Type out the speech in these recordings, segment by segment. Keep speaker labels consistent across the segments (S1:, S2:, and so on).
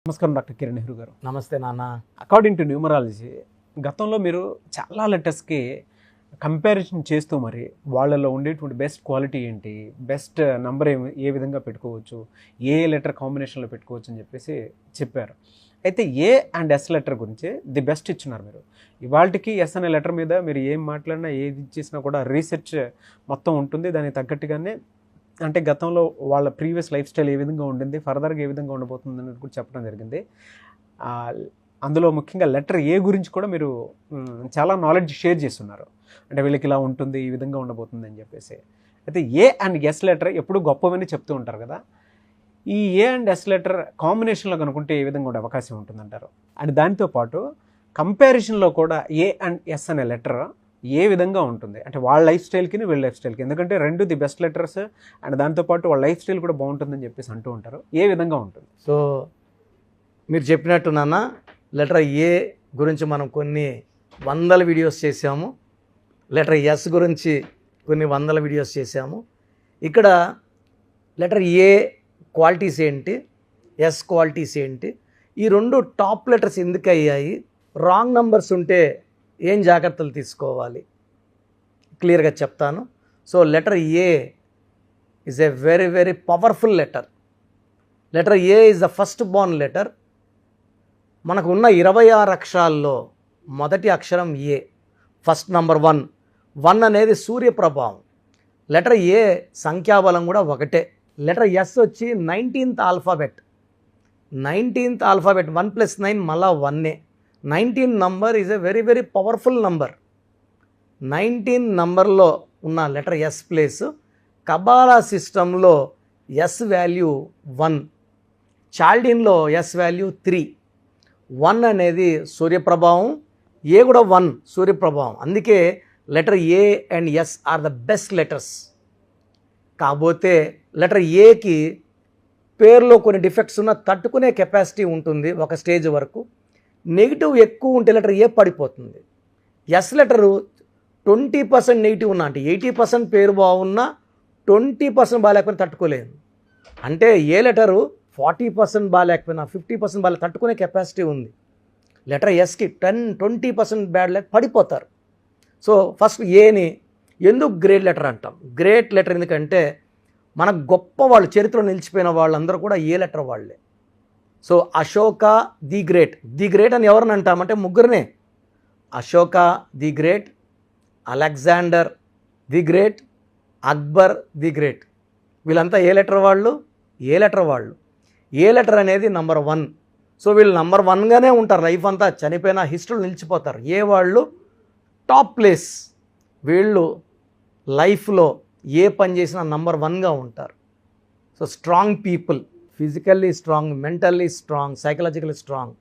S1: నమస్కారం డాక్టర్ కిరణ్ నెహ్రూ గారు.
S2: నమస్తే నాన్న.
S1: అకార్డింగ్ టు న్యూమరాలజీ గతంలో మీరు చాలా లెటర్స్కి కంపారిజన్ చేస్తూ మరి వాళ్ళలో ఉండేటువంటి బెస్ట్ క్వాలిటీ ఏంటి, బెస్ట్ నంబర్ ఏ విధంగా పెట్టుకోవచ్చు, ఏ లెటర్ కాంబినేషన్లో పెట్టుకోవచ్చు అని చెప్పేసి చెప్పారు. అయితే ఏ అండ్ ఎస్ లెటర్ గురించి ది బెస్ట్ ఇచ్చినారు మీరు. ఇవాళకి ఎస్ అనే లెటర్ మీద మీరు ఏం మాట్లాడినా ఏది చేసినా కూడా రీసెర్చ్ మొత్తం ఉంటుంది. దానికి తగ్గట్టుగానే అంటే గతంలో వాళ్ళ ప్రీవియస్ లైఫ్ స్టైల్ ఏ విధంగా ఉండింది, ఫర్దర్గా ఏ విధంగా ఉండబోతుంది అనేది కూడా చెప్పడం జరిగింది. అందులో ముఖ్యంగా లెటర్ ఏ గురించి కూడా మీరు చాలా నాలెడ్జ్ షేర్ చేస్తున్నారు. అంటే వీళ్ళకి ఇలా ఉంటుంది, ఈ విధంగా ఉండబోతుంది అని చెప్పేసి. అయితే ఏ అండ్ ఎస్ లెటర్ ఎప్పుడు గొప్పవని చెప్తూ ఉంటారు కదా. ఈ ఏ అండ్ ఎస్ లెటర్ కాంబినేషన్లో కనుక్కుంటే ఏ విధంగా ఉండే అవకాశం ఉంటుందంటారు? అండ్ దానితో పాటు కంపారిజన్లో కూడా ఏ అండ్ ఎస్ అనే లెటర్ ఏ విధంగా ఉంటుంది, అంటే వాళ్ళ లైఫ్ స్టైల్కి వీళ్ళ లైఫ్ స్టైల్కి, ఎందుకంటే రెండు ది బెస్ట్ లెటర్స్ అండ్ దాంతోపాటు వాళ్ళ లైఫ్ స్టైల్ కూడా బాగుంటుందని చెప్పేసి అంటూ ఉంటారు. ఏ విధంగా ఉంటుంది?
S2: సో మీరు చెప్పినట్టు నాన్న, లెటర్ ఏ గురించి మనం కొన్ని వందల వీడియోస్ చేసాము, లెటర్ ఎస్ గురించి కొన్ని వందల వీడియోస్ చేసాము. ఇక్కడ లెటర్ ఏ క్వాలిటీస్ ఏంటి, ఎస్ క్వాలిటీస్ ఏంటి, ఈ రెండు టాప్ లెటర్స్ ఎందుకు అయ్యాయి, రాంగ్ నంబర్స్ ఉంటే ఏం జాగ్రత్తలు తీసుకోవాలి, క్లియర్గా చెప్తాను. So letter A is a very very powerful letter. Letter A is the first Born letter. మనకు ఉన్న 26 అక్షరాల్లో మొదటి అక్షరం ఏ, ఫస్ట్ నంబర్ 1 అనేది సూర్య ప్రభావం. లెటర్ ఏ సంఖ్యాబలం కూడా ఒకటే. లెటర్ ఎస్ వచ్చి 19th ఆల్ఫాబెట్. 19th ఆల్ఫాబెట్ 1 + 9 మళ్ళా 1. 19 number is a very very powerful number. 19 నంబర్లో ఉన్న లెటర్ ఎస్ ప్లేస్ కబాలా సిస్టంలో ఎస్ వాల్యూ 1, చాల్డిన్లో ఎస్ వాల్యూ 3. 1 అనేది సూర్యప్రభావం, ఏ కూడా 1 సూర్యప్రభావం. అందుకే letter A and S are the best letters. కాకపోతే లెటర్ ఏకి పేరులో కొన్ని డిఫెక్ట్స్ ఉన్న తట్టుకునే కెపాసిటీ ఉంటుంది ఒక స్టేజ్ వరకు. నెగిటివ్ ఎక్కువ ఉంటే లెటర్ ఏ పడిపోతుంది. ఎస్ లెటరు 20% నెగిటివ్ ఉన్నా, అంటే 80% పేరు బాగున్నా 20% బాగాలేకపోయినా తట్టుకోలేదు. అంటే ఏ లెటరు 40% బాగాలేకపోయినా 50% బాగా తట్టుకునే కెపాసిటీ ఉంది. లెటర్ ఎస్కి 10-20% బ్యాడ్ లేక పడిపోతారు. సో ఫస్ట్ ఏని ఎందుకు గ్రేట్ లెటర్ అంటాం? గ్రేట్ లెటర్ ఎందుకంటే మన గొప్ప వాళ్ళు, చరిత్రలో నిలిచిపోయిన వాళ్ళందరూ కూడా ఏ లెటర్ వాళ్ళే. So Ashoka the great. The great అని ఎవరిని అంటామంటే ముగ్గురినే. Ashoka the great, Alexander the great, Akbar the great. వీళ్ళంతా ఏ లెటర్ వాళ్ళు? ఏ లెటర్ వాళ్ళు. ఏ లెటర్ అనేది నంబర్ 1. సో వీళ్ళు నంబర్ 1గానే ఉంటారు లైఫ్ అంతా, చనిపోయిన హిస్టరీలో నిలిచిపోతారు. ఏ వాళ్ళు టాప్ ప్లేస్. వీళ్ళు లైఫ్లో ఏ పని చేసినా నంబర్ 1గా ఉంటారు. So strong people, physically strong, mentally strong, psychologically strong.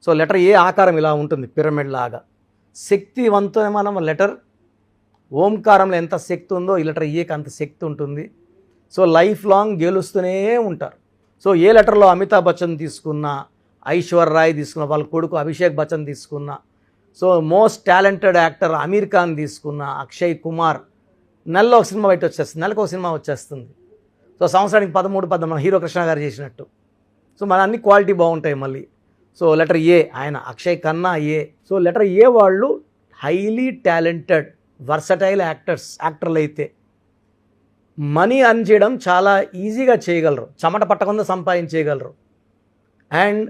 S2: So letter A ఆకారం ఇలా ఉంటుంది, పిరమిడ్ లాగా. శక్తివంతమైన లెటర్. ఓంకారంలో ఎంత శక్తి ఉందో ఈ లెటర్ ఏకి అంత శక్తి ఉంటుంది. సో లైఫ్ లాంగ్ గెలుస్తూనే ఉంటారు. సో ఏ లెటర్లో అమితాబ్ బచ్చన్ తీసుకున్నా, ఐశ్వర్య రాయ్ తీసుకున్న, వాళ్ళ కొడుకు అభిషేక్ బచ్చన్ తీసుకున్నా, so most talented actor Aamir Khan తీసుకున్న, అక్షయ్ కుమార్, నెలలో ఒక సినిమా బయట వచ్చేస్తుంది, నెలకు ఒక సినిమా వచ్చేస్తుంది. సో సంవత్సరానికి 13 మన హీరో కృష్ణ గారు చేసినట్టు. సో మన అన్ని క్వాలిటీ బాగుంటాయి మళ్ళీ. సో లెటర్ ఏ, ఆయన అక్షయ్ ఖన్నా ఏ. సో లెటర్ ఏ వాళ్ళు హైలీ టాలెంటెడ్ వర్సటైల్ యాక్టర్లు అయితే మనీ అర్న్ చేయడం చాలా ఈజీగా చేయగలరు, చెమట పట్టకుండా సంపాదించేయగలరు. అండ్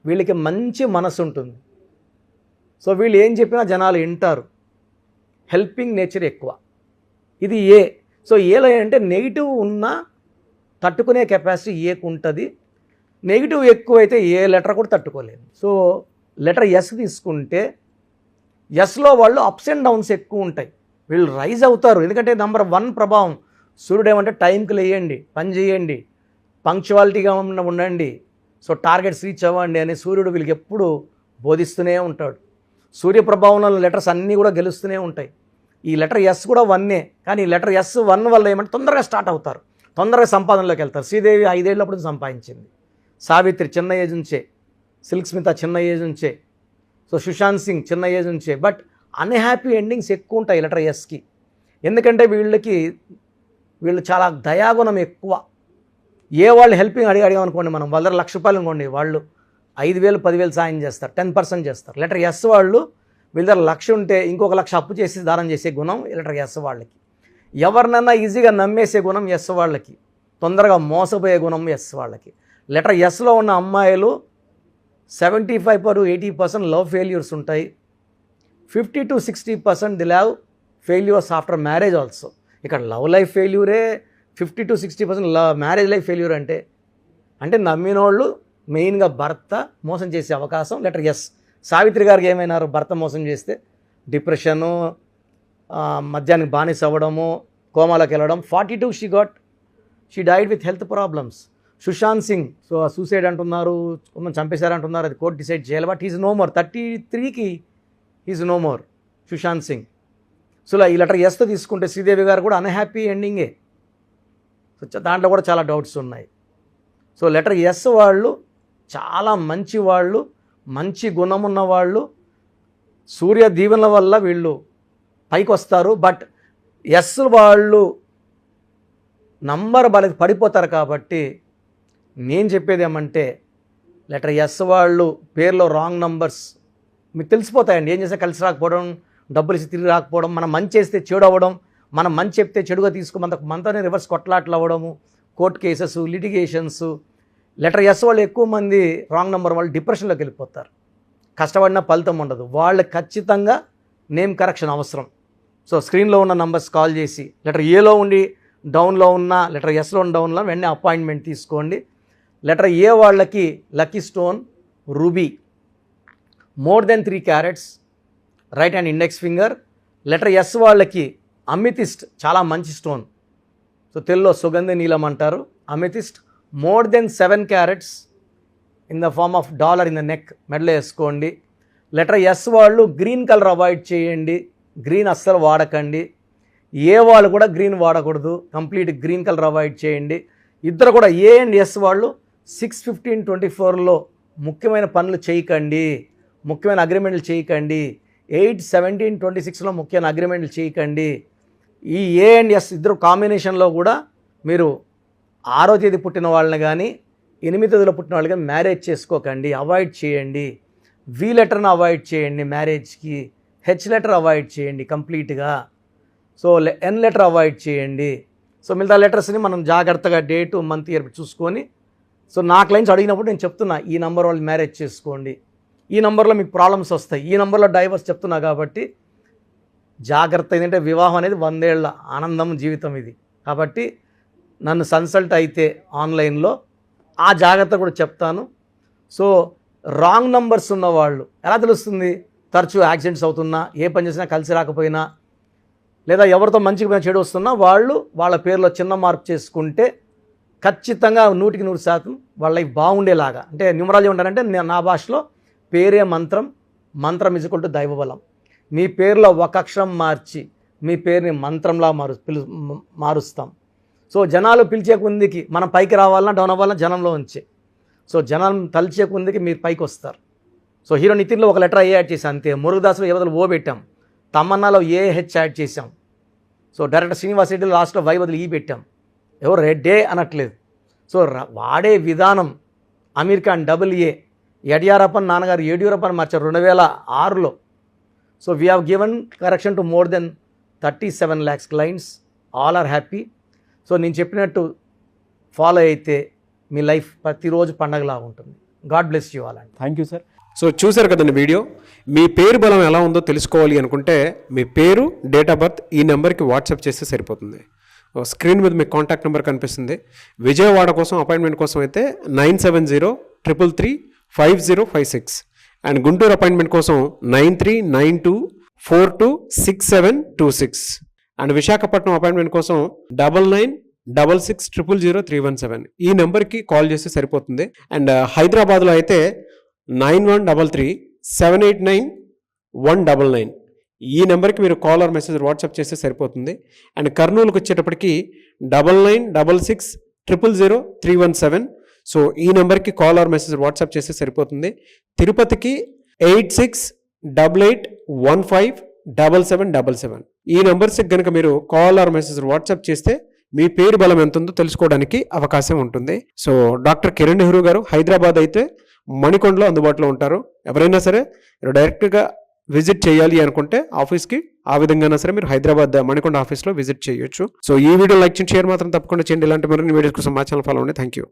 S2: వీళ్ళకి మంచి మనసు ఉంటుంది. సో వీళ్ళు ఏం చెప్పినా జనాలు వింటారు. హెల్పింగ్ నేచర్ ఎక్కువ. ఇది ఏ. సో ఏలో అంటే నెగిటివ్ ఉన్నా తట్టుకునే కెపాసిటీ ఏకు ఉంటుంది. నెగిటివ్ ఎక్కువైతే ఏ లెటర్ కూడా తట్టుకోలేదు. సో లెటర్ ఎస్ తీసుకుంటే ఎస్లో వాళ్ళు అప్స్ అండ్ డౌన్స్ ఎక్కువ ఉంటాయి. వీళ్ళు రైజ్ అవుతారు, ఎందుకంటే నంబర్ 1 ప్రభావం. సూర్యుడు ఏమంటే టైంకి లేయండి, పని చేయండి, పంక్చువాలిటీగా ఉండండి, సో టార్గెట్స్ రీచ్ అవ్వండి అని సూర్యుడు వీళ్ళకి ఎప్పుడు బోధిస్తూనే ఉంటాడు. సూర్యప్రభావంలో లెటర్స్ అన్నీ కూడా గెలుస్తూనే ఉంటాయి. ఈ లెటర్ ఎస్ కూడా 1, కానీ లెటర్ ఎస్ 1 వల్ల ఏమంటే తొందరగా స్టార్ట్ అవుతారు, తొందరగా సంపాదనలోకి వెళ్తారు. శ్రీదేవి 5 ఏళ్ళప్పుడు సంపాదించింది, సావిత్రి చిన్న ఏజ్ నుంచే, సిల్క్ స్మిత చిన్న ఏజ్ నుంచే, సో సుశాంత్ సింగ్ చిన్న ఏజ్ నుంచే. బట్ అన్హ్యాపీ ఎండింగ్స్ ఎక్కువ ఉంటాయి లెటర్ ఎస్కి. ఎందుకంటే వీళ్ళు చాలా దయాగుణం ఎక్కువ. ఏ వాళ్ళు హెల్పింగ్ అడిగామనుకోండి, మనం వాళ్ళ ₹1,00,000 అనుకోండి, వాళ్ళు 5,000 10,000 సాయం చేస్తారు, 10% చేస్తారు. లెటర్ ఎస్ వాళ్ళు వీళ్ళ దగ్గర 1,00,000 ఉంటే ఇంకొక 1,00,000 అప్పు చేసి దానం చేసే గుణం లెటర్ ఎస్ వాళ్ళకి. ఎవరినన్నా ఈజీగా నమ్మేసే గుణం ఎస్ వాళ్ళకి, తొందరగా మోసపోయే గుణం ఎస్ వాళ్ళకి. లెటర్ ఎస్లో ఉన్న అమ్మాయిలు 75-80% లవ్ ఫెయిల్యూర్స్ ఉంటాయి. 50-60% the love failures after marriage also. ఇక్కడ లవ్ లైఫ్ ఫెయిల్యూరే 50-60% మ్యారేజ్ లైఫ్ ఫెయిల్యూర్ అంటే నమ్మినోళ్ళు మెయిన్గా భర్త మోసం చేసే అవకాశం లెటర్ ఎస్. సావిత్రి గారికి ఏమైనారు, భర్త మోసం చేస్తే డిప్రెషను, మద్యానికి బానిస అవ్వడము, కోమాలోకి వెళ్ళడం. 42 she died with health problems. Sushant Singh suicide అంటున్నారు, చంపేశారంటున్నారు, అది కోర్టు డిసైడ్ చేయాలి. But is no more. 33కి is no more Sushant Singh. So ఈ లెటర్ ఎస్తో తీసుకుంటే శ్రీదేవి గారు కూడా అన్హ్యాపీ ఎండింగే. సో దాంట్లో కూడా చాలా డౌట్స్ ఉన్నాయి. సో లెటర్ ఎస్ వాళ్ళు చాలా మంచి వాళ్ళు, మంచి గుణం ఉన్న వాళ్ళు. సూర్య దీవెనల వల్ల వీళ్ళు పైకి వస్తారు. బట్ ఎస్ వాళ్ళు నంబర్ పడిపోతారు. కాబట్టి నేను చెప్పేది ఏమంటే లెటర్ ఎస్ వాళ్ళు పేర్లో రాంగ్ నంబర్స్ మీకు తెలిసిపోతాయండి. ఏం చేస్తే కలిసి రాకపోవడం, డబ్బులు ఇచ్చి తిరిగి రాకపోవడం, మనం మంచి చేస్తే చెడు అవ్వడం, మనం మంచి చెప్తే చెడుగా మనతోనే రివర్స్ కొట్లాట్లు అవ్వడము, court cases, litigations. Letter S వాళ్ళు ఎక్కువ మంది రాంగ్ నెంబర్ వాళ్ళు డిప్రెషన్లోకి వెళ్ళిపోతారు. కష్టపడినా ఫలితం ఉండదు. వాళ్ళకి ఖచ్చితంగా నేమ్ కరెక్షన్ అవసరం. సో స్క్రీన్లో ఉన్న నంబర్స్ కాల్ చేసి లెటర్ ఏలో ఉండి డౌన్లో ఉన్న, లెటర్ ఎస్లో ఉన్న డౌన్లో వెంటనే అపాయింట్మెంట్ తీసుకోండి. లెటర్ ఏ వాళ్ళకి lucky stone ruby, more than 3 carats, right hand index finger. Letter S వాళ్ళకి అమితిస్ట్, చాలా మంచి స్టోన్. సో తెలుగులో సుగంధ నీలం అంటారు. Amethyst more than 7 carats in the form of dollar in the neck, మెడలో వేసుకోండి. లెటర్ ఎస్ వాళ్ళు గ్రీన్ కలర్ అవాయిడ్ చేయండి, గ్రీన్ అస్సలు వాడకండి. ఏ వాళ్ళు కూడా గ్రీన్ వాడకూడదు, కంప్లీట్ గ్రీన్ కలర్ అవాయిడ్ చేయండి. ఇద్దరు కూడా ఏ అండ్ ఎస్ వాళ్ళు 6/15/24లో ముఖ్యమైన పనులు చేయకండి, ముఖ్యమైన అగ్రిమెంట్లు చేయకండి. 8/17/26లో ముఖ్యమైన అగ్రిమెంట్లు చేయకండి. ఈ ఏ అండ్ ఎస్ ఇద్దరు కాంబినేషన్లో కూడా మీరు 6వ తేదీ పుట్టిన వాళ్ళని కానీ 8వ తేదీలో పుట్టిన వాళ్ళు కానీ మ్యారేజ్ చేసుకోకండి, అవాయిడ్ చేయండి. వి లెటర్ని అవాయిడ్ చేయండి మ్యారేజ్కి. హెచ్ లెటర్ అవాయిడ్ చేయండి కంప్లీట్గా. సో ఎన్ లెటర్ అవాయిడ్ చేయండి. సో మిగతా లెటర్స్ని మనం జాగ్రత్తగా డేటు, మంత్, ఇయర్ చూసుకొని. సో నా క్లయింట్స్ అడిగినప్పుడు నేను చెప్తున్నా, ఈ నెంబర్ వాళ్ళు మ్యారేజ్ చేసుకోండి, ఈ నెంబర్లో మీకు ప్రాబ్లమ్స్ వస్తాయి, ఈ నెంబర్లో డైవర్స్ చెప్తున్నా. కాబట్టి జాగ్రత్త. ఏంటంటే వివాహం అనేది 100 ఏళ్ల ఆనందం జీవితం ఇది. కాబట్టి నన్ను కన్సల్ట్ అయితే ఆన్లైన్లో ఆ జాగ్రత్త కూడా చెప్తాను. సో రాంగ్ నంబర్స్ ఉన్నవాళ్ళు ఎలా తెలుస్తుంది? తరచూ యాక్సిడెంట్స్ అవుతున్నా, ఏ పని చేసినా కలిసి రాకపోయినా, లేదా ఎవరితో మంచిగా చెడు వస్తున్నా వాళ్ళు వాళ్ళ పేరులో చిన్న మార్పు చేసుకుంటే ఖచ్చితంగా 100% వాళ్ళ లైఫ్ బాగుండేలాగా. అంటే న్యూమరాలజీ ఉంటారంటే నా భాషలో పేరే మంత్రం, మంత్రం ఈక్వల్ టు దైవబలం. మీ పేరులో ఒక అక్షరం మార్చి మీ పేరుని మంత్రంలా మారుస్తాం. సో జనాలు పిలిచే కొందికి మనం పైకి రావాలన్నా డౌన్ అవ్వాలన్నా జనంలో ఉంచే. సో జనం తలిచే కొందికి మీరు పైకి వస్తారు. సో హీరో నితిన్లో ఒక లెటర్ ఏ యాడ్ చేసాం అంతే. మురుగదాసులో ఏ బదులు ఓ పెట్టాం, తమన్నాలో ఏ హెచ్ యాడ్ చేసాం. సో డైరెక్టర్ శ్రీనివాస్ రెడ్డిలో లాస్ట్లో వై బదులు ఈ పెట్టాం. ఎవరు రెడ్డే అనట్లేదు. సో వాడే విధానం. అమీర్ ఖాన్ AA, యడియూరప్పన్ నాన్నగారు యడియూరప్పని మార్చారు 2006లో. So we have given correction to more then 37 lakhs clients. All are happy. So నేను చెప్పినట్టు ఫాలో అయితే మీ లైఫ్ ప్రతిరోజు పండగలా ఉంటుంది. గాడ్ బ్లెస్ యూ ఆల్ అండి.
S1: Thank you sir. సో చూసారు కదండి వీడియో. మీ పేరు బలం ఎలా ఉందో తెలుసుకోవాలి అనుకుంటే మీ పేరు, డేట్ ఆఫ్ బర్త్ ఈ నెంబర్కి వాట్సాప్ చేస్తే సరిపోతుంది. స్క్రీన్ మీద మీకు కాంటాక్ట్ నెంబర్ కనిపిస్తుంది. విజయవాడ కోసం అపాయింట్మెంట్ కోసం అయితే 9703335056 అండ్ గుంటూరు అపాయింట్మెంట్ కోసం 9392426726 అండ్ విశాఖపట్నం అపాయింట్మెంట్ కోసం 9966600317 ఈ నెంబర్కి కాల్ చేస్తే సరిపోతుంది. అండ్ హైదరాబాద్లో అయితే 9133789199 ఈ నెంబర్కి మీరు కాల్ ఆర్ మెసేజ్ వాట్సాప్ చేస్తే సరిపోతుంది. అండ్ కర్నూలుకి వచ్చేటప్పటికి 9966000317 సో ఈ నెంబర్కి కాల్ ఆర్ మెసేజ్ వాట్సాప్ చేస్తే సరిపోతుంది. తిరుపతికి 8688157777 ఈ నెంబర్స్కి కనుక మీరు కాల్ ఆర్ మెసేజ్ వాట్సాప్ చేస్తే మీ పేరు బలం ఎంత ఉందో తెలుసుకోవడానికి అవకాశం ఉంటుంది. సో డాక్టర్ కిరణ్ నెహ్రూ గారు హైదరాబాద్ అయితే మణికొండలో అందుబాటులో ఉంటారు. ఎవరైనా సరే మీరు డైరెక్ట్గా విజిట్ చేయాలి అనుకుంటే ఆఫీస్కి ఆ విధంగా సరే మీరు హైదరాబాద్ మణికొండ ఆఫీస్లో విజిట్ చేయొచ్చు. సో ఈ వీడియో లైక్ చేయండి, షేర్ మాత్రం తప్పకుండా చేయండి. ఇలాంటి మరిన్ని వీడియోస్ కోసం మా ఛానల్ ఫాలో అవ్వండి. Thank you.